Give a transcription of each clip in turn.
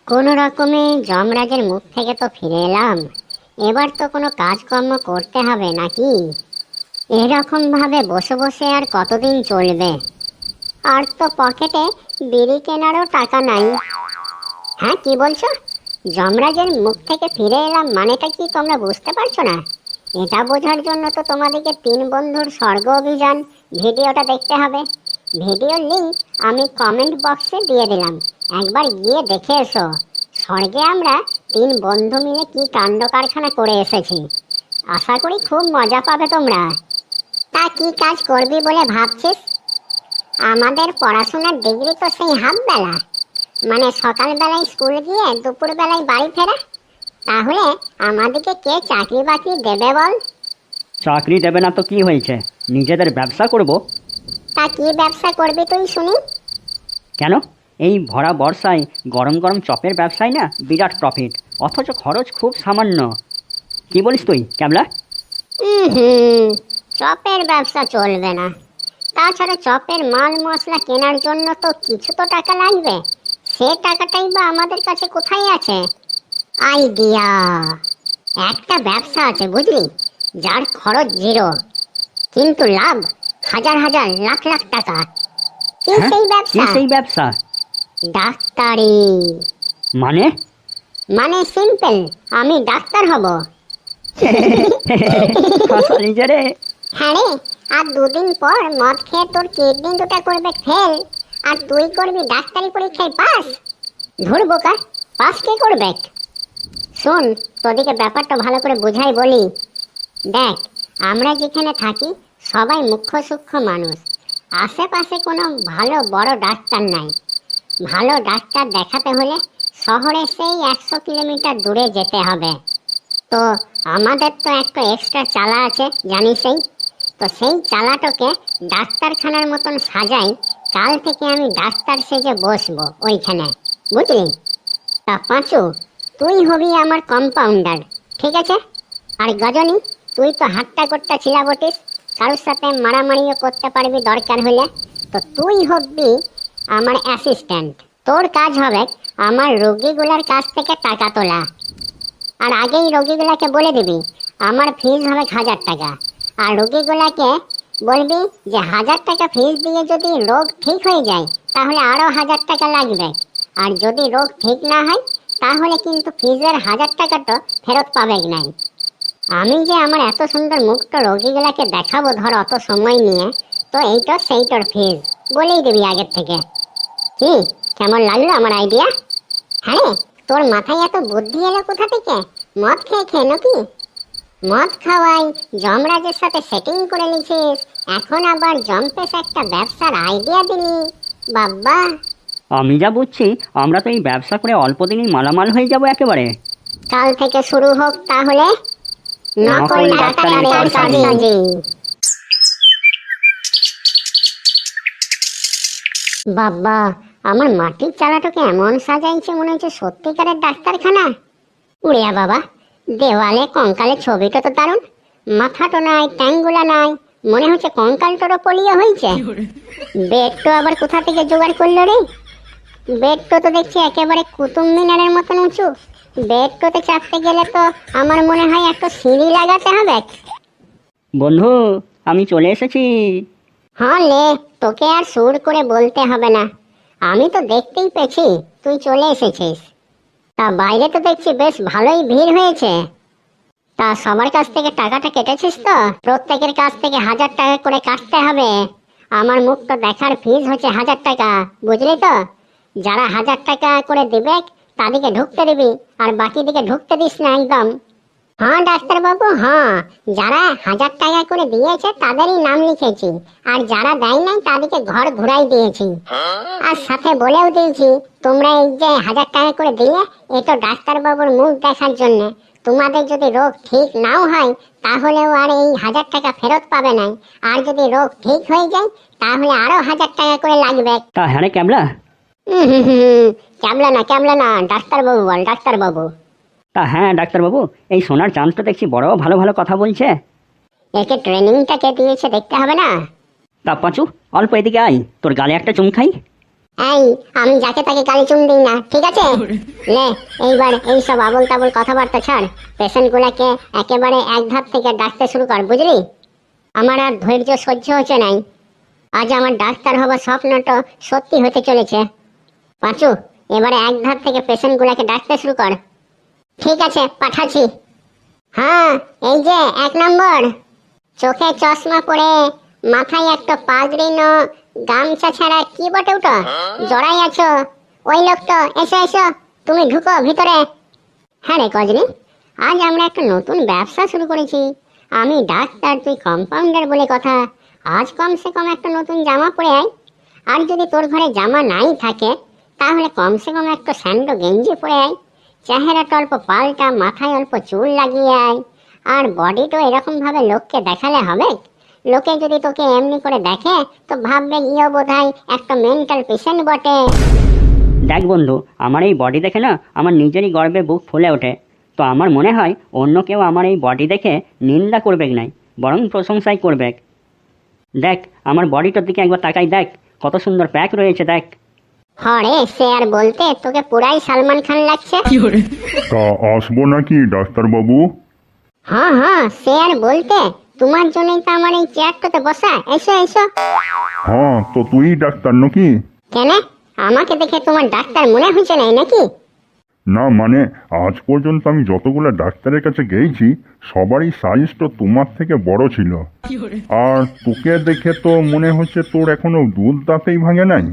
কোনো রকমে যমরাজের মুখ থেকে তো ফিরে এলাম। এবার তো কোনো কাজকর্ম করতে হবে নাকি? এরকম ভাবে বসে বসে আর কতদিন চলবে? আর তো পকেটে বিড়ি কেনারও টাকা নাই। হ্যাঁ, কি বলছো? যমরাজের মুখ থেকে ফিরে এলাম মানেটা কি তোমরা বুঝতে পারছো না? এটা বোঝার জন্য তো তোমাদেরকে তিন বন্ধুর স্বর্গ অভিযান ভিডিওটা দেখতে হবে। ভিডিওর লিংক আমি কমেন্ট বক্সে দিয়ে দিলাম, একবার গিয়ে দেখে এসো। স্বর্গে আমরা তিন বন্ধু মিলে কি কাণ্ড কারখানা করে এসেছি। আশা করি খুব মজা পাবে তোমরা। তা কি কাজ করবি বলে ভাবছিস? আমাদের পড়াশোনার ডিগ্রি তো সেই হাফ বেলা, মানে সকালবেলায় স্কুল গিয়ে দুপুরবেলায় বাড়ি ফেরা। তাহলে আমাদেরকে কে চাকরি বাকরি দেবে বল? চাকরি দেবে না তো কি হয়েছে, নিজেদের ব্যবসা করব। তা কি ব্যবসা করবি তুই শুনি? কেন, এই ভরা বর্ষায় গরম গরম চপের ব্যবসায় না বিরাট প্রফিট, অথচ খরচ খুব সামান্য। কি বলিস তুই ক্যাবলা? হুম, চপের ব্যবসা চলবে না। তাছাড়া চপের মাল মশলা কেনার জন্য তো কিছু তো টাকা লাগবে। সে টাকাটাই বা আমাদের কাছে কোথায় আছে? আইডিয়া! একটা ব্যবসা আছে বুঝলি, যার খরচ জিরো কিন্তু লাভ হাজার হাজার লাখ লাখ টাকা। কি হ্যাঁ, সেই কি ব্যবসা? সেই ব্যবসা? ডাক্তারি। মানে? মানে সিম্পল, আমি ডাক্তার হব। হাসালি যে রে। হ্যাঁ রে, আর দুদিন পর মদ খেয়ে তোর কিডনি দুটা করবে ফেল, আর তুই করবি ডাক্তারি পরীক্ষায় পাস। ধুর বোকা, পাস কে করবে? শোন, তোদিকে ব্যাপারটা ভালো করে বুঝাই বলি। দেখ, আমরা যেখানে থাকি সবাই মুখ্য সূক্ষ্ম মানুষ। আশেপাশে কোনো ভালো বড় ডাক্তার নাই। ভালো ডাক্তার দেখাতে হলে শহরে সেই 100 কিলোমিটার দূরে যেতে হবে। তো আমাদের তো একটা এক্সট্রা চালা আছে জানিসই। তো সেই চালাটাকে ডাক্তারখানার মতন সাজাই। কাল থেকে আমি ডাক্তার সেজে বসবো ওইখানে, বুঝলি? তা পাঁচু, তুই হবি আমার কম্পাউন্ডার, ঠিক আছে? আর গজনী, তুই তো হাট্টা কোট্টা ছিলা বটিস, কারোর সাথে মারামারিও করতে পারবি দরকার হলে। তো তুই হবি আমার অ্যাসিস্ট্যান্ট। তোর কাজ হবে আমার রোগীগুলোর কাছ থেকে টাকা তোলা। আর আগেই রোগীগুলাকে বলে দিবি আমার ফিস হবে 1000 টাকা। আর রোগীগুলাকে বলবি যে 1000 টাকা ফিস দিয়ে যদি রোগ ঠিক হয়ে যায় তাহলে আরও 1000 টাকা লাগবে। আর যদি রোগ ঠিক না হয় তাহলে কিন্তু ফিজের 1000 টাকাটা ফেরত পাবে নাই। আমি যে আমার এত সুন্দর মুক্ত রোগীগুলাকে দেখাবো ধর অত সময় নিয়ে, তো এইটা সেইটার ফিজ বলেই দিবি আগের থেকে। কি, কেমন লাগলো আমার আইডিয়া? হ্যাঁ, তোর মাথায় এত বুদ্ধি এলো কোথা থেকে? মদ খেয়ে খেয়ে নাকি? মদ খাওয়াই যমরাজের সাথে সেটিং করে নিছিস, এখন আবার জম্পেস একটা ব্যবসার আইডিয়া দিলি। বাবা! আমি যা বুঝছি আমরা তো এই ব্যবসা করে অল্প দিনেই মালামাল হয়ে যাব একেবারে। কাল থেকে শুরু হোক তাহলে নকল ডাক্তারের কারসাজি। বাবা, আমার মাটির চালাটাকে এমন সাজাইছে মনে হচ্ছে সত্যিকারের ডাক্তারখানা। উড়িয়া বাবা, দেওয়ালে কঙ্কালের ছবিটা তো দারুণ। মাথাটো নাই, ট্যাঙ্গুলা নাই, মনে হচ্ছে কঙ্কালটারও পলিয়া হয়েছে। বেডটো আবার কোথা থেকে জোগাড় করলো রে? বেডটো তো দেখছি একেবারে কুতুব মিনারের মতন উঁচু। বেডটোতে চাপতে গেলে তো আমার মনে হয় একটা সিঁড়ি লাগাতে হবে। বন্ধু, আমি চলে এসেছি। হ্যাঁ লে, তোকে আর সুর করে বলতে হবে না, আমি তো দেখতেই পেয়েছি তুই চলে এসেছিস। তা বাইরে তো দেখছি বেশ ভালোই ভিড় হয়েছে। তা সবার কাছ থেকে টাকাটা কেটেছিস তো? প্রত্যেকের কাছ থেকে 1000 টাকা করে কাটতে হবে। আমার মুখ তো দেখার ফিস হচ্ছে 1000 টাকা, বুঝলি তো? যারা 1000 টাকা করে দিবে তাদেরকে ঢুকতে দিবি, আর বাকি দিকে ঢুকতে দিস না একদম। হ্যাঁ ডাক্তারবাবু, হ্যাঁ, যারা 1000 টাকা করে দিয়েছে তাদেরই নাম লিখেছি, আর যারা দেয় নাই তাদেরকে ঘর ঘুরাই দিয়েছি। আর সাথে বলেও দিয়েছি তোমরা এই যে 1000 টাকা করে দিলে এ তো ডাক্তারবাবুর মুখ দেখার জন্য। তোমাদের যদি রোগ ঠিক নাও হয় তাহলেও আর এই 1000 টাকা ফেরত পাবে না। আর যদি রোগ ঠিক হয়ে যায় তাহলে আরো 1000 টাকা করে লাগবে। তা হ্যাঁ রে ক্যাবলা। ক্যাবলা না, ক্যাবলা না, ডাক্তারবাবু বল, ডাক্তারবাবু। তা হ্যাঁ ডাক্তারবাবু, এই সোনার চাঁদ তো দেখছি বড় ভালো ভালো কথা বলছে। একে ট্রেনিংটা কে দিয়েছে দেখতে হবে না? তা পাঁচু, অল্প এদিকে আয়, তোর গালে একটা চুম খাই। এই, আমি যাকে তাকে কালিচুম দিই না, ঠিক আছে? লে, এইবার এইসব আবল তাবল কথাবার্তা ছাড়, পেশেন্ট গুলাকে একেবারে এক ধাপ থেকে ডাকতে শুরু কর, বুঝলি? আমার আর ধৈর্য সহ্য হচ্ছে নাই। আজ আমার ডাক্তার হবার স্বপ্নটা সত্যি হতে চলেছে। পাঁচু, এবারে এক ধাপ থেকে পেশেন্ট গুলাকে ডাকতে শুরু কর। ঠিক আছে, পাঠাচ্ছি। হ্যাঁ, এই যে 1 নম্বর, চোখে চশমা পরে, মাথায় একটা পাগড়ি ন, গামছা ছাড়া কি বটে ওটা জড়াই আছো, ওই লোকটা, এসো এসো, তুমি ঢুকো ভিতরে। হ্যাঁ রে কজনি, আজ আমরা একটা নতুন ব্যবসা শুরু করেছি। আমি ডাক্তার, তুই কম্পাউন্ডার বলে কথা। আজ কমসে কম একটা নতুন জামা পরে আয়। আর যদি তোর ঘরে জামা নাই থাকে, তাহলে কমসে কম একটা স্যান্ডো গেঞ্জি পরে আয়। চেহারাটা অল্প পাল্টা, মাথায় অল্প চুল লাগিয়ে আয়। আর বডিটা এরকম ভাবে লোককে দেখালে হবে। লোকে যদি তোকে এমনি করে দেখে, তো ভাববে ইয়ে বোধহয় একটা মেন্টাল পেশেন্ট বটে। দেখ বন্ধু, আমার এই বডি দেখে না আমার নিজেরই গর্বে বুক ফুলে ওঠে। তো আমার মনে হয় অন্য কেউ আমার এই বডি দেখে নিন্দা করবে নাই, বরং প্রশংসাই করবে। দেখ আমার বডিটার দিকে একবার তাকাই, দেখ কত সুন্দর প্যাক রয়েছে, দেখ। হরে, সে আর বলতে, তোকে পুরাই সালমান খান লাগছে। তা আসবো নাকি ডাক্তারবাবু? হ্যাঁ হ্যাঁ, সে আর বলতে, তোমার জন্যই তো আমার এই চেয়ারটাতে বসা। এসো এসো। হ্যাঁ, তো তুই ডাক্তার নাকি? কেন, আমাকে দেখে তোমার ডাক্তার মনে হচ্ছে নাই নাকি? না মানে, আজ পর্যন্ত আমি যতগুলো ডাক্তারের কাছে গেছি সবারই সাইজ তো তোমার থেকে বড় ছিল। আর তোকে দেখে তো মনে হচ্ছে তোর এখনো দুধ দাঁতেই ভাঙে নাই।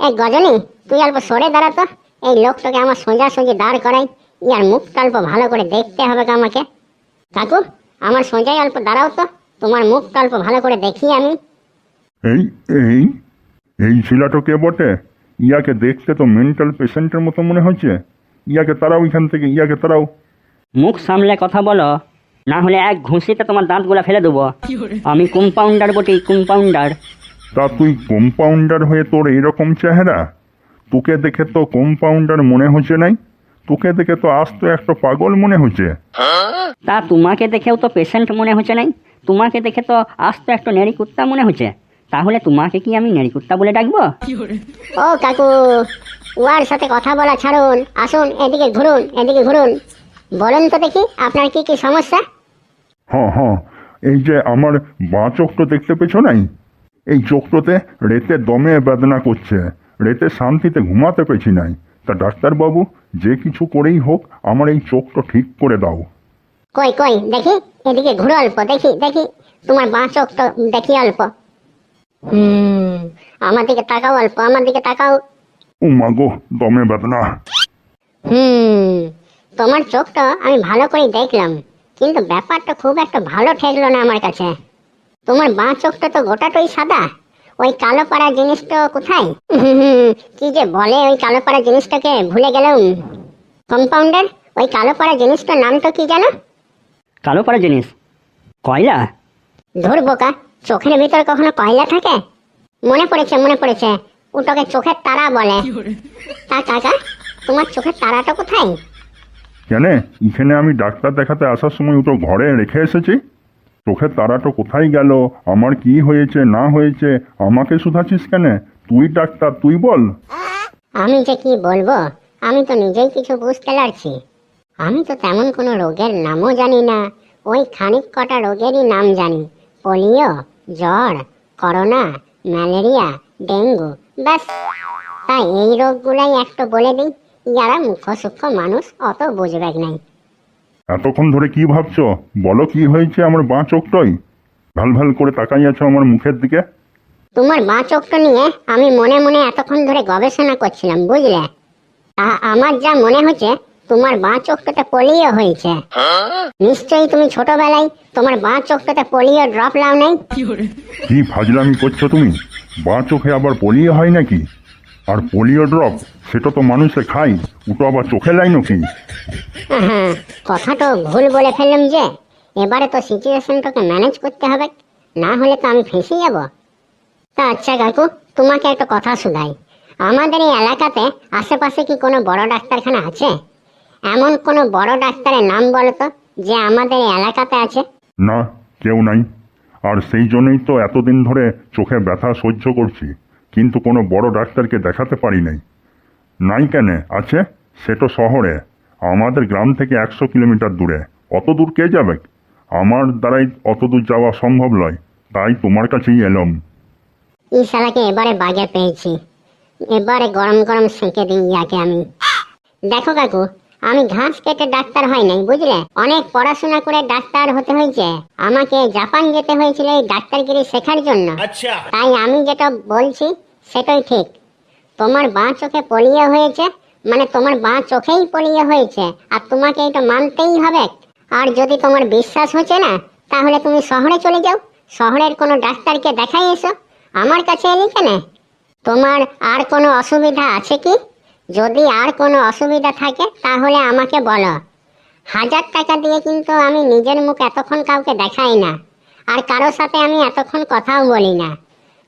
এই গজনী, তুই অল্প সরে দাঁড়া তো। এই লোকটাকে আমার সোজাসুজি দাঁড় করাই, ইয়ার মুখটা অল্প ভালো করে দেখতে হবে আমাকে। কাকু, আমার সোজাই অল্প দাঁড়াও তো, তোমার মুখটা অল্প ভালো করে দেখি আমি। এই এই এই ছেলেটা কে বটে? ইয়াকে দেখতে তো মেন্টাল পেশেন্টের মতো মনে হচ্ছে। ইয়াকে তারাও এখান থেকে, ইয়াকে তারাও। মুখ সামলে কথা বলো, না হলে এক ঘুষিতে তোমার দাঁতগুলা ফেলে দেবো। আমি কম্পাউন্ডার বটি, কম্পাউন্ডার। তা তুই কম্পাউন্ডার হয়ে তোর এরকম চেহারা? তোকে দেখে তো কম্পাউন্ডার মনে হচ্ছে নাই, তোকে দেখে তো আস্ত একটা পাগল মনে হচ্ছে। তা তোমাকে দেখেও তো পেশেন্ট মনে হচ্ছে নাই, তোমাকে দেখে তো আস্ত একটা নেড়ি কুত্তা মনে হচ্ছে। তাহলে তোমাকে কি আমি নেড়ি কুত্তা বলে ডাকবো? ও কাকু, ওয়ার সাথে কথা বলা ছাড়ুন, আসুন এদিকে ঘুরুন, এদিকে ঘুরুন। বলেন তো দেখি, আপনার কি কি সমস্যা? হ্যাঁ হ্যাঁ, এই যে আমার বাঁ চোখটা দেখতে পেছো নাই? এই চোখটাতে রেতে দমে বেদনা করছে, রেতে শান্তিতে ঘুমাতে পেছি নাই। তা ডাক্তারবাবু, যে কিছু করেই হোক আমার এই চোখটা ঠিক করে দাও। কই কই দেখি, এদিকে ঘুরো অল্প, দেখি দেখি তোমার বাঁ চোখটা দেখি অল্প। আমার দিকে তাকাও অল্প, আমার দিকে তাকাও। ও মা গো, দমে বেদনা। তোমার চোখটা আমি ভালো করে দেখলাম, কিন্তু ব্যাপারটা খুব একটা ভালো ঠেকলো না আমার কাছে। তোমার বাঁ চোখটা তো গোটাটাই সাদা, ওই কালো পাড়া জিনিসটা কোথায়? কি যে বলে, ওই কালো পাড়া জিনিসটাকে ভুলে গেলাম। কম্পাউন্ডার, ওই কালো পাড়া জিনিসটার নামটা কি জানো? কালো পাড়া জিনিস? কয়লা? ধুর বোকা, চোখের ভিতর কখনো কয়লা থাকে? মনে পড়েছে মনে পড়েছে, ওটাকে চোখের তারা বলে। তা কাকা, তোমার চোখের তারাটা কোথায়? কেন, এখানে আমি ডাক্তার দেখাতে আসার সময় ওটা ঘরে রেখে এসেছি। চোখের তারাটা কোথায় গেল, আমার কি হয়েছে না হয়েছে আমাকে শুধাচ্ছিস কেন? তুই ডাক্তার, তুই বল। আমি যে কি বলবো, আমি তো নিজেই কিছু বুঝতে পারছি। আমি তো তেমন কোনো রোগের নামও জানি না, ওই খানিক কটা রোগেরই নাম জানি। পোলিও, জ্বর, করোনা, ম্যালেরিয়া, ডেঙ্গু, ব্যাস। তাই এই রোগগুলাই একটু বলে দিই, যারা মুখ্য সূক্ষ্ম মানুষ অত বুঝবে নাই। এতক্ষণ ধরে কি ভাবছো? বলো কি হয়েছে আমার বাঁ চোখটাই? ভাল ভাল করে তাকাই আছো আমার মুখের দিকে। তোমার বাঁ চোখটা নিয়ে আমি মনে মনে এতক্ষণ ধরে গবেষণা করছিলাম, বুঝলে? আমার যা মনে হচ্ছে, তোমার বাঁ চোখটাতে পোলিও হয়েছে। নিশ্চয়ই তুমি ছোটবেলায় তোমার বাঁ চোখটাতে পোলিও ড্রপ লাও নাই। কি ফাজলামি করছো তুমি? বাঁ চোখে আবার পোলিও হয় নাকি? আর পোলিও ড্রপ সেটা তো মানুষে খায়, ওটা আবার চোখে লাই নাকি? হ্যাঁ, কথাটা ভুল বলে ফেললাম যে। এবারে তো সিচুয়েশনটাকে ম্যানেজ করতে হবে, না হলে তো আমি ফেঁসে যাব। তা আচ্ছা কাকু, তোমাকে একটা কথা শুধাই। আমাদের এই এলাকাতে আশেপাশে কি কোনো বড় ডাক্তারখানা আছে? এমন কোনো বড় ডাক্তারের নাম বলো তো, যে আমাদের এই এলাকাতে আছে। না, কেউ নাই। আর সেই জন্যই তো এতদিন ধরে চোখে ব্যথা সহ্য করছি, কিন্তু কোনো বড় ডাক্তারকে দেখাতে পারি নাই। নাই কেন আছে, সে তো শহরে, আমাদের গ্রাম থেকে 100 কিলোমিটার দূরে। অত দূর কে যাবে? আমার দ্বারাই অত দূর যাওয়া সম্ভব নয়, তাই তোমার কাছেই এলাম। এই শালাকে এবারে বাগে পেয়েছি, এবারে গরম গরম সেঁকে দিই ইয়াকে আমি। দেখো কাকু, আমি ঘাস কেটে ডাক্তার হয় নাই, বুঝলে? অনেক পড়াশোনা করে ডাক্তার হতে হয়েছে। আমাকে জাপান যেতে হয়েছিল এই ডাক্তারগিরি শেখার জন্য। তাই আমি যেটা বলছি সেটাই ঠিক। তোমার বাঁ চোখে পোলিও হয়েছে, মানে তোমার বাঁ চোখেই পোলিও হয়েছে, আর তোমাকে এটা মানতেই হবে। আর যদি তোমার বিশ্বাস হচ্ছে না, তাহলে তুমি শহরে চলে যাও, শহরের কোনো ডাক্তারকে দেখাই এসো। আমার কাছে এলি কেন? তোমার আর কোনো অসুবিধা আছে কি? যদি আর কোনো অসুবিধা থাকে তাহলে আমাকে বলো। 1000 টাকা দিয়ে কিন্তু আমি নিজের মুখ এতক্ষণ কাউকে দেখাই না, আর কারোর সাথে আমি এতক্ষণ কথাও বলি না।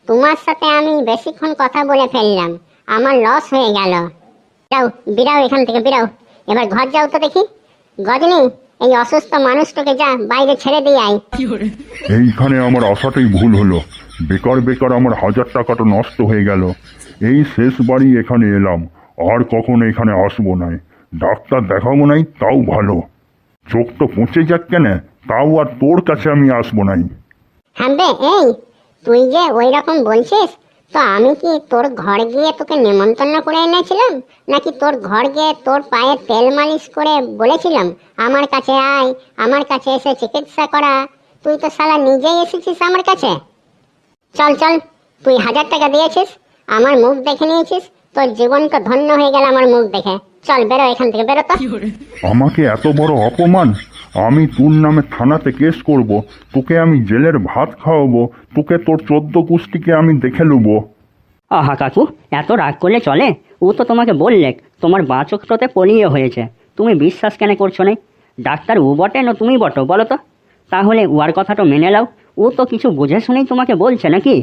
তোমার সাথে আমি বেশিক্ষণ কথা বলে ফেললাম, আমার লস হয়ে গেল। যাও, বিরাও এখান থেকে, বিরাও। এবার ঘর যাও তো দেখি। গজনী, এই অসুস্থ মানুষটাকে যা বাইরে ছেড়ে দিয়ে আয়। এইখানে আমার আসাটাই ভুল হলো, বেকার বেকার আমার 1000 টাকাটা নষ্ট হয়ে গেল। এই শেষবারই এখানে এলাম, আর কখনো এখানে আসবো নাই। ডাক্তার দেখাবো নাই তাও ভালো, চোখ তো পচে যাক কেন, তাও আর তোর কাছে আমি আসবো নাই। হ্যাঁ বে, এই তুই যে ওই রকম বলছিস, তো আমি কি তোর ঘর গিয়ে তোকে নেমন্তন্ন করে এনেছিলাম, নাকি তোর ঘর গিয়ে তোর পায়ে তেল মালিশ করে বলেছিলাম আমার কাছে আয়, আমার কাছে এসে চিকিৎসা করা? তুই তো শালা নিজেই এসেছিস আমার কাছে। চল চল, তুই 1000 টাকা দিয়েছিস, আমার মুখ দেখে নিয়েছিস, তোর জীবনটা ধন্য হয়ে গেল আমার মুখ দেখে। চল বেরো এখান থেকে, বেরো তো। আমাকে এত বড় অপমান! আমি তোর নামে থানাতে কেস করব, তোকে আমি জেলের ভাত খাওয়াবো, তোকে তোর 14 গোষ্ঠীকে আমি দেখে নেবো। আহা কাকু, এত রাগ করলে চলে? ও তো তোমাকে বললে তোমার বাঁ চোখটাতে পোলিও হয়েছে, তুমি বিশ্বাস কেন করছো না? ডাক্তার ও বটে না তুমি বটো, বলো তো? তাহলে ওর কথাটা মেনে নাও, ও তো কিছু বুঝে শুনেই তোমাকে বলছে নাকি?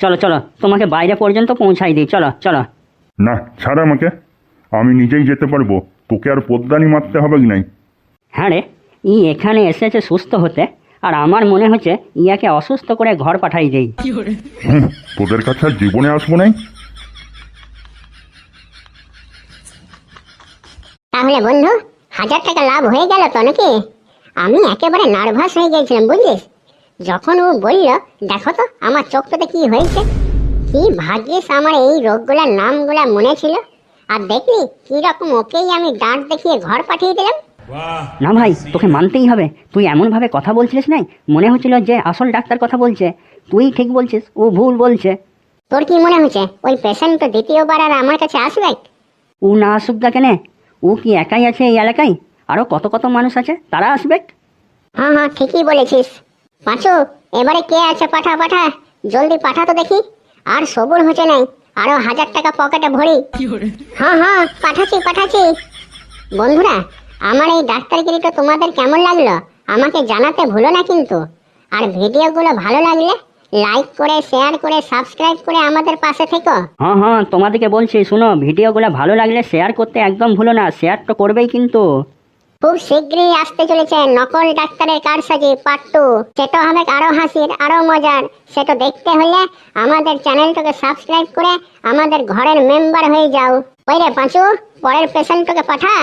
চলো চলো, তোমাকে বাইরে পর্যন্ত পৌঁছাই দিই, চলো চলো। না, ছাড় আমাকে, আমি নিজেই যেতে পারবো, তোকে আর পদ্মানি মারতে হবে কি নাই। হ্যাঁ রে, ই এখানে এসেছে সুস্থ হতে, আর আমার মনে হচ্ছে ইয়াকে অসুস্থ করে ঘর পাঠাই দেই। তোদের কাছে আর জীবনে আসবো নাই। তাহলে বন্ধু, 1000 টাকা লাভ হয়ে গেল তো নাকি? আমি একেবারে নার্ভাস হয়ে গেছিলাম, বুঝলিস? যখন ও বলল দেখো তো আমার চোখটাতে কি হয়েছে, কি ভাগ্যিস আমার এই রোগগুলোর নামগুলা মনে ছিল। আর দেখলি কি রকম ওকেই আমি ডাঁট দেখিয়ে ঘর পাঠিয়ে দিলাম। না ভাই, তোকে মানতেই হবে, তুই এমনভাবে কথা বলছিলিস নাই, মনে হচ্ছিল যে আসল ডাক্তার কথা বলছে। তুই ঠিক বলছিস, ও ভুল বলছে। তোর কি মনে হচ্ছে ওই পেশেন্ট তো দ্বিতীয়বার আর আমার কাছে আসবে? ও না আসুক না কেন? ও কি একাই আছে এই এলাকায়? আরও কত কত মানুষ আছে, তারা আসবে। হ্যাঁ হ্যাঁ, ঠিকই বলেছিস। পাঁচু, এবারে কে আছে পাঠা পাঠা, জলদি পাঠা তো দেখি। আর সবুর হচ্ছে নাই, আরো 1000 টাকা পকেটে ভরি। হ্যাঁ হ্যাঁ, পাঠাচ্ছি পাঠাচ্ছি। বন্ধুরা, আমার এই ডাক্তারগিরিটা তোমাদের কেমন লাগলো আমাকে জানাতে ভুলো না কিন্তু। আর ভিডিওগুলো ভালো লাগলে লাইক করে, শেয়ার করে, সাবস্ক্রাইব করে আমাদের পাশে থেকো। হ্যাঁ হ্যাঁ, তোমাদেরকে বলছি, শুনো, ভিডিওগুলো ভালো লাগলে শেয়ার করতে একদম ভুলো না, শেয়ার তো করবেই কিন্তু। খুব শীঘ্রই আসতে চলেছে নকল ডাক্তারের কারসাজি পার্ট 2। সেটা হবে আরো হাসির, আরো মজার। সেটা দেখতে হলে আমাদের চ্যানেলটাকে সাবস্ক্রাইব করে আমাদের ঘরের মেম্বার হয়ে যাও। ওই রে পাঁচু, পরের পেশেন্টটাকে পাঠা।